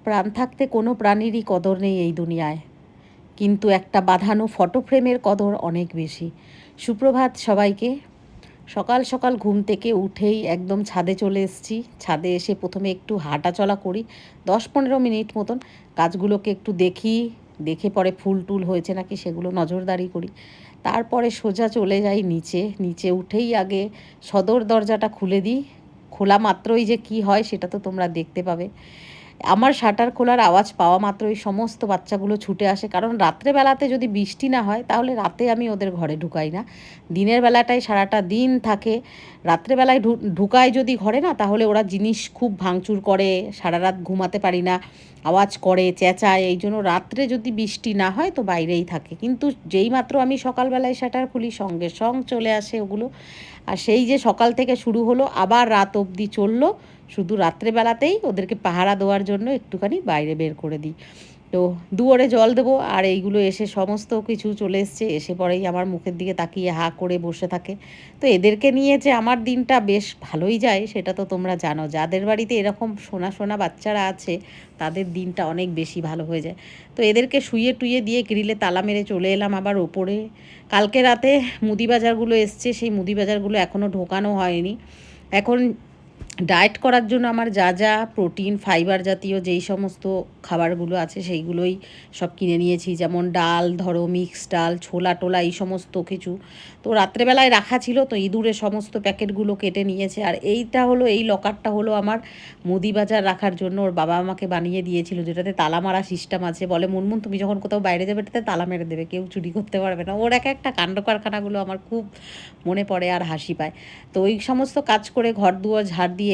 প্রাণ থাকতে কোনো প্রাণীরই কদর নেই এই দুনিয়ায়, কিন্তু একটা বাঁধানো ফটো ফ্রেমের কদর অনেক বেশি। সুপ্রভাত সবাইকে। সকাল সকাল ঘুম থেকে উঠেই একদম ছাদে চলে এসেছি। ছাদে এসে প্রথমে একটু হাঁটা চলা করি, 10-15 মিনিট মতন। গাছগুলোকে একটু দেখি, দেখে পরে ফুল টুল হয়েছে নাকি সেগুলো নজরদারি করি। তারপরে সোজা চলে যাই নিচে। নিচে উঠেই আগে সদর দরজাটা খুলে দিই। খোলা মাত্রই যে কি হয় সেটা তো তোমরা দেখতে পাবে। আমার শাটার খোলার আওয়াজ পাওয়া মাত্রই সমস্ত বাচ্চাগুলো ছুটে আসে, কারণ রাত্রেবেলাতে যদি বৃষ্টি না হয় তাহলে রাতে আমি ওদের ঘরে ঢুকাই না। দিনের বেলাটাই সারাটা দিন থাকে। রাত্রেবেলায় ঢুকায় যদি ঘরে না, তাহলে ওরা জিনিস খুব ভাঙচুর করে, সারা রাত ঘুমাতে পারি না, আওয়াজ করে, চেঁচায়। এই জন্য রাত্রে যদি বৃষ্টি না হয় তো বাইরেই থাকে, কিন্তু যেই মাত্র আমি সকালবেলায় শাটার খুলি সঙ্গে সঙ্গে চলে আসে ওগুলো। আর সেই যে সকাল থেকে শুরু হলো আবার রাত অবধি চললো, শুধু রাত্রেবেলাতেই ওদেরকে পাহারা দেওয়ার জন্য একটুখানি বাইরে বের করে দিই। তো দুয়ারে জল দেবো, আর এইগুলো এসে সমস্ত কিছু চলে এসছে, এসে পরেই আমার মুখের দিকে তাকিয়ে হা করে বসে থাকে। তো এদেরকে নিয়ে যে আমার দিনটা বেশ ভালোই যায় সেটা তো তোমরা জানো। যাদের বাড়িতে এরকম সোনা সোনা বাচ্চারা আছে তাদের দিনটা অনেক বেশি ভালো হয়ে যায়। তো এদেরকে শুইয়ে টুইয়ে দিয়ে গ্রিলে তালা মেরে চলে এলাম আবার ওপরে। কালকে রাতে মুদি বাজারগুলো এসছে, সেই মুদি বাজারগুলো এখনও ঢোকানো হয়নি। এখন ডায়েট করার জন্য আমার যা যা প্রোটিন ফাইবার জাতীয় যেই সমস্ত খাবারগুলো আছে সেইগুলোই সব কিনে নিয়েছি, যেমন ডাল, ধরো মিক্স ডাল, ছোলা টোলা, এই সমস্ত কিছু। তো রাত্রেবেলায় রাখা ছিল, তো ইঁদুরে সমস্ত প্যাকেটগুলো কেটে নিয়েছে। আর এইটা হলো, এই লকারটা হলো আমার মুদি বাজার রাখার জন্য ওর বাবা আমাকে বানিয়ে দিয়েছিল, যেটাতে তালা মারা সিস্টেম আছে। বলে, মুনমুন তুমি যখন কোথাও বাইরে যাবে এটাতে তালা মেরে দেবে, কেউ চুরি করতে পারবে না। ওর এক একটা কাণ্ড কারখানাগুলো আমার খুব মনে পড়ে আর হাসি পায়। তো ওই সমস্ত কাজ করে ঘর দুয়ার ঝাড় দিয়ে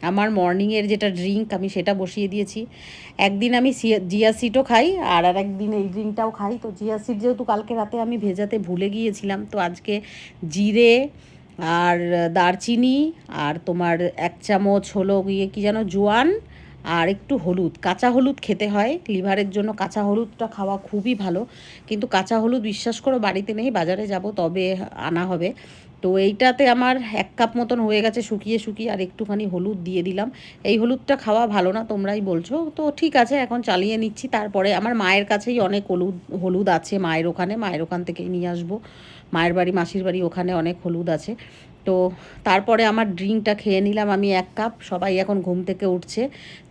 আমার মর্নিংয়ের যেটা ড্রিঙ্ক আমি সেটা বসিয়ে দিয়েছি। একদিন আমি জিয়া সিডও খাই, আর একদিন এই ড্রিঙ্কটাও খাই। তো জিয়া সিড যেহেতু কালকে রাতে আমি ভেজাতে ভুলে গিয়েছিলাম, তো আজকে জিরে আর দারচিনি আর তোমার 1 চামচ হলো গিয়ে কী যেন, জোয়ান, আর একটু হলুদ, কাঁচা হলুদ খেতে হয় লিভারের জন্য। কাঁচা হলুদটা খাওয়া খুবই ভালো, কিন্তু কাঁচা হলুদ বিশ্বাস করো বাড়িতে নেই, বাজারে যাব তবে আনা হবে। তো এইটাতে আমার 1 কাপ মতন হয়ে গেছে শুকিয়ে শুকিয়ে, আর একটুখানি হলুদ দিয়ে দিলাম। এই হলুদটা খাওয়া ভালো না, তোমরাই বলছো, তো ঠিক আছে এখন চালিয়ে নিচ্ছি। তারপরে আমার মায়ের কাছেই অনেক হলুদ হলুদ আছে, মায়ের ওখান থেকেই নিয়ে আসবো। মায়ের বাড়ি, মাসির বাড়ি, ওখানে অনেক হলুদ আছে। তো তারপরে আমার ড্রিঙ্কটা খেয়ে নিলাম আমি 1 কাপ। সবাই এখন ঘুম থেকে উঠছে,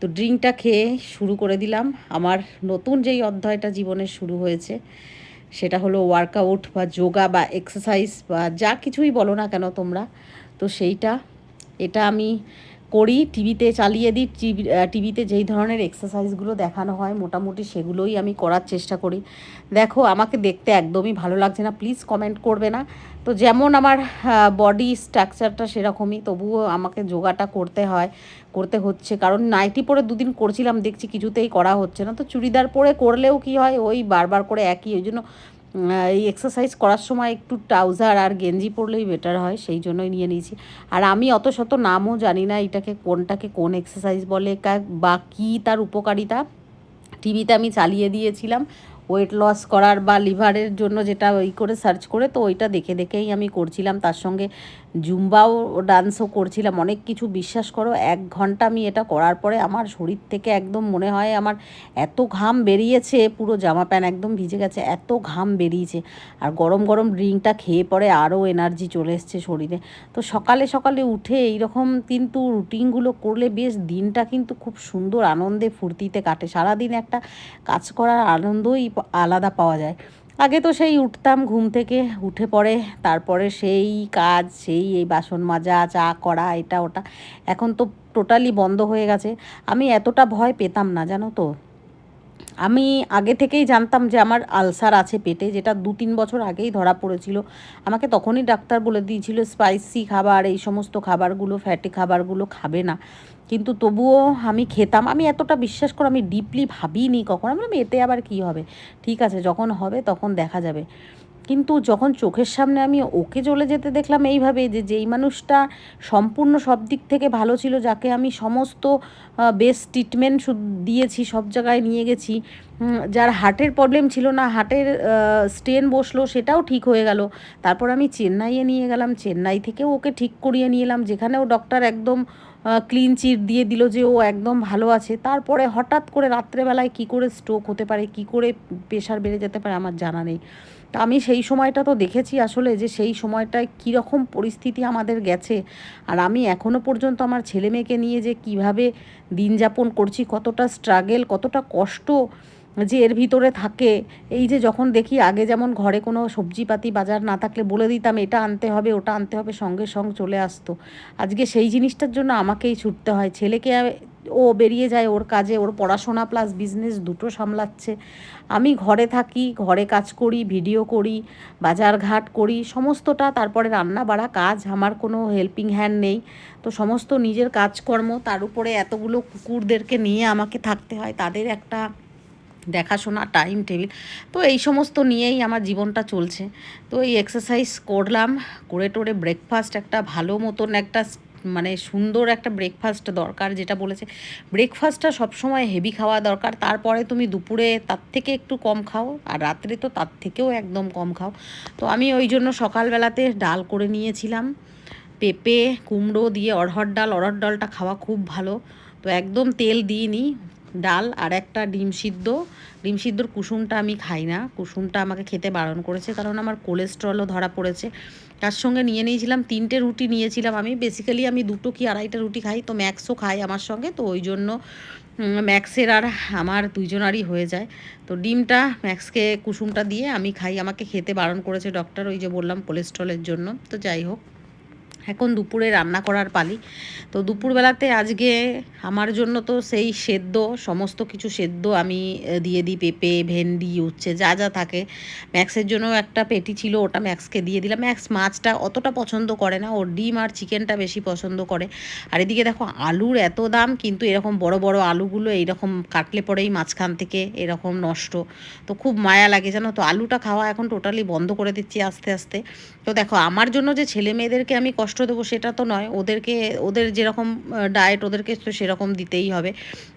তো ড্রিঙ্কটা খেয়ে শুরু করে দিলাম আমার নতুন যেই অধ্যায়টা জীবনের শুরু হয়েছে, সেটা হলো ওয়ার্কআউট বা যোগা বা এক্সারসাইজ বা যা কিছুই বলো না কেন তোমরা। তো সেইটা, এটা আমি করি, টিভিতে চালিয়ে দিই। টিভিতে যেই ধরনের এক্সারসাইজগুলো দেখানো হয় মোটামুটি সেগুলোই আমি করার চেষ্টা করি। দেখো, আমাকে দেখতে একদমই ভালো লাগছে না, প্লিজ কমেন্ট করবে না। তো যেমন আমার বডি স্ট্রাকচারটা সেরকমই, তবুও আমাকে যোগাটা করতে হয়, করতে হচ্ছে। কারণ নাইটি পরে দুদিন করছিলাম, দেখছি কিছুতেই করা হচ্ছে না। তো চুড়িদার পরে করলেও কি হয়, ওই বারবার করে একই। ওই জন্য এই এক্সারসাইজ করার সময় একটু ট্রাউজার আর গেঞ্জি পরলেই বেটার হয়, সেই জন্যই নিয়ে নিয়েছি। আর আমি অত শত নামও জানি না এটাকে কোনটাকে কোন এক্সারসাইজ বলে বা কী তার উপকারিতা। টিভিতে আমি চালিয়ে দিয়েছিলাম ওয়েট লস করার বা লিভারের জন্য, যেটা ওই করে সার্চ করে, তো ওইটা দেখে দেখেই আমি করছিলাম। তার সঙ্গে জুম্বাও ডান্সও করছিলাম, অনেক কিছু। বিশ্বাস করো 1 ঘন্টা আমি এটা করার পরে আমার শরীর থেকে একদম মনে হয় আমার এত ঘাম বেরিয়েছে, পুরো জামা প্যান্ট একদম ভিজে গেছে, এত ঘাম বেরিয়েছে। আর গরম গরম ড্রিঙ্কটা খেয়ে পরে আরও এনার্জি চলে এসছে শরীরে। তো সকালে সকালে উঠে এইরকম কিন্তু রুটিনগুলো করলে বেশ দিনটা কিন্তু খুব সুন্দর আনন্দে ফুর্তিতে কাটে। সারাদিন একটা কাজ করার আনন্দই আলাদা পাওয়া যায়। আগে তো সেই উঠতাম ঘুম থেকে, উঠে পড়ে তারপরে সেই কাজ, সেই এই বাসন মাজা, চা করা, এটা ওটা। এখন তো টোটালি বন্ধ হয়ে গেছে। আমি এতটা ভয় পেতাম না, জানো তো। আমি আগে থেকেই জানতাম যে আমার আলসার আছে পেটে, যেটা 2-3 বছর আগেই ধরা পড়েছিল। আমাকে তখনই ডাক্তার বলে দিয়েছিল স্পাইসি খাবার, এই সমস্ত খাবারগুলো, ফ্যাটি খাবারগুলো খাবে না। কিন্তু তবুও আমি খেতাম। আমি এতটা, বিশ্বাস করো, আমি ডিপলি ভাবিনি কখনো। আমি বললাম এতে আবার কী হবে, ঠিক আছে যখন হবে তখন দেখা যাবে। কিন্তু যখন চোখের সামনে আমি ওকে চলে যেতে দেখলাম এইভাবে, যেই মানুষটা সম্পূর্ণ সব দিক থেকে ভালো ছিল, যাকে আমি সমস্ত বেস্ট ট্রিটমেন্ট দিয়েছি, সব জায়গায় নিয়ে গেছি, যার হার্টের প্রবলেম ছিল না, হার্টের স্টেন বসলো, সেটাও ঠিক হয়ে গেল। তারপর আমি চেন্নাইয়ে নিয়ে গেলাম, চেন্নাই থেকেও ওকে ঠিক করিয়ে নিয়ে এলাম, যেখানেও ডক্টর একদম ক্লিন চিট দিয়ে দিল যে ও একদম ভালো আছে, তারপরে হঠাৎ করে রাত্রেবেলায় কী করে স্ট্রোক হতে পারে, কী করে প্রেশার বেড়ে যেতে পারে আমার জানা নেই। তা আমি সেই সময়টা তো দেখেছি আসলে, যে সেই সময়টায় কীরকম পরিস্থিতি আমাদের গেছে। আর আমি এখনও পর্যন্ত আমার ছেলে মেয়েকে নিয়ে যে কীভাবে দিন যাপন করছি, কতটা স্ট্রাগেল, কতটা কষ্ট যে এর ভিতরে থাকে। এই যে যখন দেখি আগে যেমন ঘরে কোনো সবজিপাতি বাজার না থাকলে বলে দিতাম এটা আনতে হবে ওটা আনতে হবে, সঙ্গে সঙ্গে চলে আসতো। আজকে সেই জিনিসটার জন্য আমাকেই ছুটতে হয়। ছেলেকে ও বেরিয়ে যায় ওর কাজে, ওর পড়াশোনা প্লাস বিজনেস দুটো সামলাচ্ছে। আমি ঘরে থাকি, ঘরে কাজ করি, ভিডিও করি, বাজার ঘাট করি সমস্তটা, তারপরে রান্না বাড়া কাজ, আমার কোনো হেল্পিং হ্যান্ড নেই। তো সমস্ত নিজের কাজকর্ম, তার উপরে এতগুলো কুকুরদেরকে নিয়ে আমাকে থাকতে হয়, তাদের একটা দেখাশোনা, টাইম টেবিল, তো এই সমস্ত নিয়েই আমার জীবনটা চলছে। তো এই এক্সারসাইজ করলাম, করে টোরে ব্রেকফাস্ট একটা ভালো মতন একটা মানে সুন্দর একটা ব্রেকফাস্ট দরকার, যেটা বলেছে ব্রেকফাস্টটা সবসময় হেভি খাওয়া দরকার, তারপরে তুমি দুপুরে তার থেকে একটু কম খাও, আর রাত্রে তো তার থেকেও একদম কম খাও। তো আমি ওই জন্য সকালবেলাতে ডাল করে নিয়েছিলাম, পেঁপে কুমড়ো দিয়ে অড়হর ডালটা খাওয়া খুব ভালো। তো একদম তেল দিইনি, ডাল আর একটা ডিম সিদ্ধর কুসুমটা আমি খাই না, কুসুমটা আমাকে খেতে বারণ করেছে, কারণ আমার কোলেস্ট্রলও ধরা পড়েছে। তার সঙ্গে নিয়ে নিয়েছিলাম 3টে রুটি নিয়েছিলাম, আমি বেসিক্যালি আমি 2 কি 2.5টা রুটি খাই, তো ম্যাক্সও খাই আমার সঙ্গে, তো ওই জন্য ম্যাক্সের আর আমার দুইজনারই হয়ে যায়। তো ডিমটা ম্যাক্সকে কুসুমটা দিয়ে আমি খাই, আমাকে খেতে বারণ করেছে ডক্টর, ওই যে বললাম কোলেস্ট্রলের জন্য। তো যাই হোক, এখন দুপুরে রান্না করার পালি। তো দুপুরবেলাতে আজকে আমার জন্য তো সেই সেদ্ধ, সমস্ত কিছু সেদ্ধ আমি দিয়ে দিই, পেঁপে ভেন্ডি উচ্ছে যা যা থাকে। ম্যাক্সের জন্য একটা পেটি ছিল, ওটা ম্যাক্সকে দিয়ে দিলাম। ম্যাক্স মাছটা অতটা পছন্দ করে না, ওর ডিম আর চিকেনটা বেশি পছন্দ করে। আর এদিকে দেখো আলুর এত দাম, কিন্তু এরকম বড় বড় আলুগুলো এইরকম কাটলে পরেই মাঝখান থেকে এরকম নষ্ট, তো খুব মায়া লাগে জানো। তো আলুটা খাওয়া এখন টোটালি বন্ধ করে দিচ্ছি আস্তে আস্তে। তো দেখো আমার জন্য যে ছেলে মেয়েদেরকে আমি কষ্ট দেবো সেটা তো নয়, ওদের যেরকম ডায়েট ওদেরকে তো সেরকম দিতেই হবে।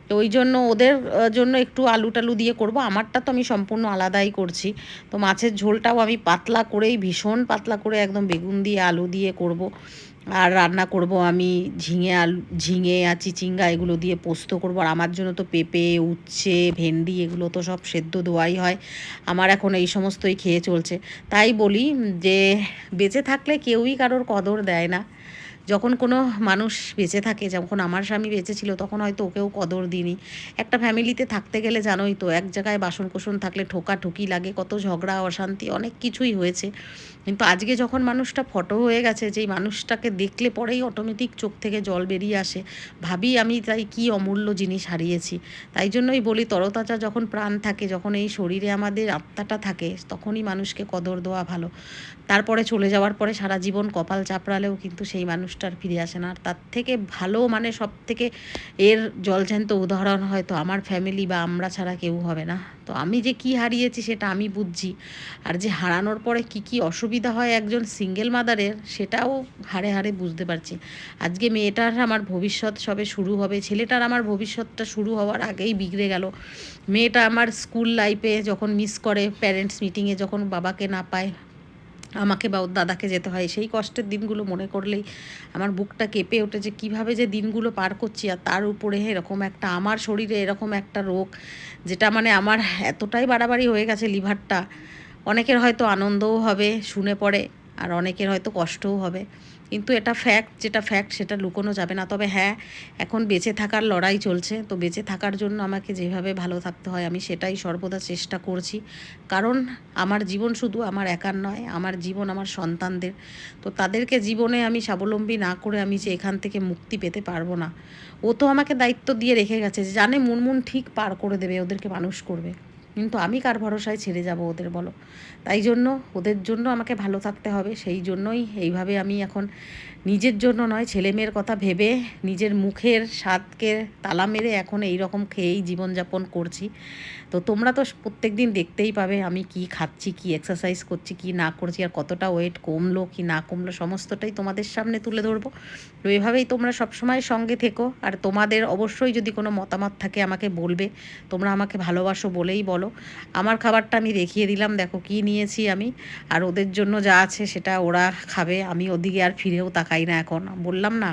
তো ওই জন্য ওদের জন্য একটু আলু টালু দিয়ে করব, আমারটা তো আমি সম্পূর্ণ আলাদাই করছি। তো মাছের ঝোলটাও আমি পাতলা করেই, ভীষণ পাতলা করে একদম বেগুন দিয়ে আলু দিয়ে করব। আর রান্না করব আমি ঝিঙে আর চিচিঙ্গা এগুলো দিয়ে পোস্ত করব। আর আমার জন্য তো পেঁপে উচ্ছে ভেন্ডি এগুলো তো সব সেদ্ধ দেওয়াই হয়, আমার এখন এই সমস্তই খেয়ে চলছে। তাই বলি যে বেঁচে থাকলে কেউই কারোর কদর দেয় না। যখন কোনো মানুষ বেঁচে থাকে, যখন আমার স্বামী বেঁচে ছিল তখন হয়তো ওকেও কদর দিইনি। একটা ফ্যামিলিতে থাকতে গেলে জানোই তো, এক জায়গায় বাসন থাকলে ঠোকাঠুকি লাগে, কত ঝগড়া অশান্তি অনেক কিছুই হয়েছে। কিন্তু আজকে যখন মানুষটা ফটো হয়ে গেছে, যেই মানুষটাকে দেখলে পরেই অটোমেটিক চোখ থেকে জল বেরিয়ে আসে, ভাবি আমি তাই কি অমূল্য জিনিস হারিয়েছি। তাই জন্যই বলি তরতাজা যখন প্রাণ থাকে, যখন এই শরীরে আমাদের আত্মাটা থাকে, তখনই মানুষকে কদর দেওয়া ভালো। তারপরে চলে যাওয়ার পরে সারা জীবন কপাল চাপড়ালেও কিন্তু সেই মানুষটা আর ফিরে আসে না। আর তার থেকে ভালো মানে সব থেকে এর জলজ্যান্ত উদাহরণ হয়তো আমার ফ্যামিলি বা আমরা ছাড়া কেউ হবে না। তো আমি যে কি হারিয়েছি সেটা আমি বুঝছি, আর যে হারানোর পরে কি কি অসুবিধা হয় একজন সিঙ্গেল মাদারের, সেটাও হাড়ে হাড়ে বুঝতে পারছি। আজকে মেয়েটার আমার ভবিষ্যৎ সবে শুরু হবে, ছেলেটার আমার ভবিষ্যৎটা শুরু হওয়ার আগেই বিগড়ে গেল। মেয়েটা আমার স্কুল লাইফে যখন মিস করে, প্যারেন্টস মিটিংয়ে যখন বাবাকে না পায়, আমাকে বা ওর দাদাকে যেতে হয়, সেই কষ্টের দিনগুলো মনে করলেই আমার বুকটা কেঁপে ওঠে, যে কীভাবে যে দিনগুলো পার করছি। আর তার উপরে এরকম একটা আমার শরীরে এরকম একটা রোগ, যেটা মানে আমার এতটাই বাড়াবাড়ি হয়ে গেছে লিভারটা। অনেকের হয়তো আনন্দও হবে শুনে পড়ে, আর অনেকের হয়তো কষ্টও হবে, কিন্তু এটা ফ্যাক্ট, যেটা ফ্যাক্ট সেটা লুকোনো যাবে না। তবে হ্যাঁ, এখন বেঁচে থাকার লড়াই চলছে, তো বেঁচে থাকার জন্য আমাকে যেভাবে ভালো থাকতে হয় আমি সেটাই সর্বদা চেষ্টা করছি। কারণ আমার জীবন শুধু আমার একার নয়, আমার জীবন আমার সন্তানদের। তো তাদেরকে জীবনে আমি স্বাবলম্বী না করে আমি যে এখান থেকে মুক্তি পেতে পারবো না। ও তো আমাকে দায়িত্ব দিয়ে রেখে গেছে, জানে মুনমুন ঠিক পার করে দেবে, ওদেরকে মানুষ করবে, কিন্তু আমি কার ভরসায় ছেড়ে যাব ওদের বলো। তাই জন্য ওদের জন্য আমাকে ভালো থাকতে হবে, সেই জন্যই এইভাবে আমি এখন নিজের জন্য নয়, ছেলে মেয়ের কথা ভেবে নিজের মুখের স্বাদকে তালা মেরে এখন এই রকম খেয়েই জীবনযাপন করছি। তো তোমরা তো প্রত্যেক দিন দেখতেই পাবে আমি কি খাচ্ছি, কি এক্সারসাইজ করছি, কি না করছি, আর কতটা ওয়েট কমলো কি না কমলো সমস্তটাই তোমাদের সামনে তুলে ধরবো। তো এভাবেই তোমরা সবসময় সঙ্গে থেকো, আর তোমাদের অবশ্যই যদি কোনো মতামত থাকে আমাকে বলবে, তোমরা আমাকে ভালোবাসো বলেই বলো। আমার খাবারটা আমি দেখিয়ে দিলাম, দেখো কি নিয়েছি আমি, আর ওদের জন্য যা আছে সেটা ওরা খাবে, আমি ওদিকে আর ফিরেও তাকাই না এখন, বললাম না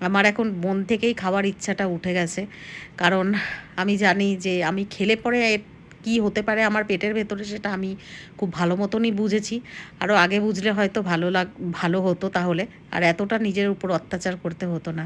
আমার এখন মন থেকেই খাওয়ার ইচ্ছাটা উঠে গেছে, কারণ আমি জানি যে আমি খেলে পরে কী হতে পারে আমার পেটের ভেতরে, সেটা আমি খুব ভালো মতনই বুঝেছি। আরও আগে বুঝলে হয়তো ভালো হতো, তাহলে আর এতটা নিজের উপর অত্যাচার করতে হতো না।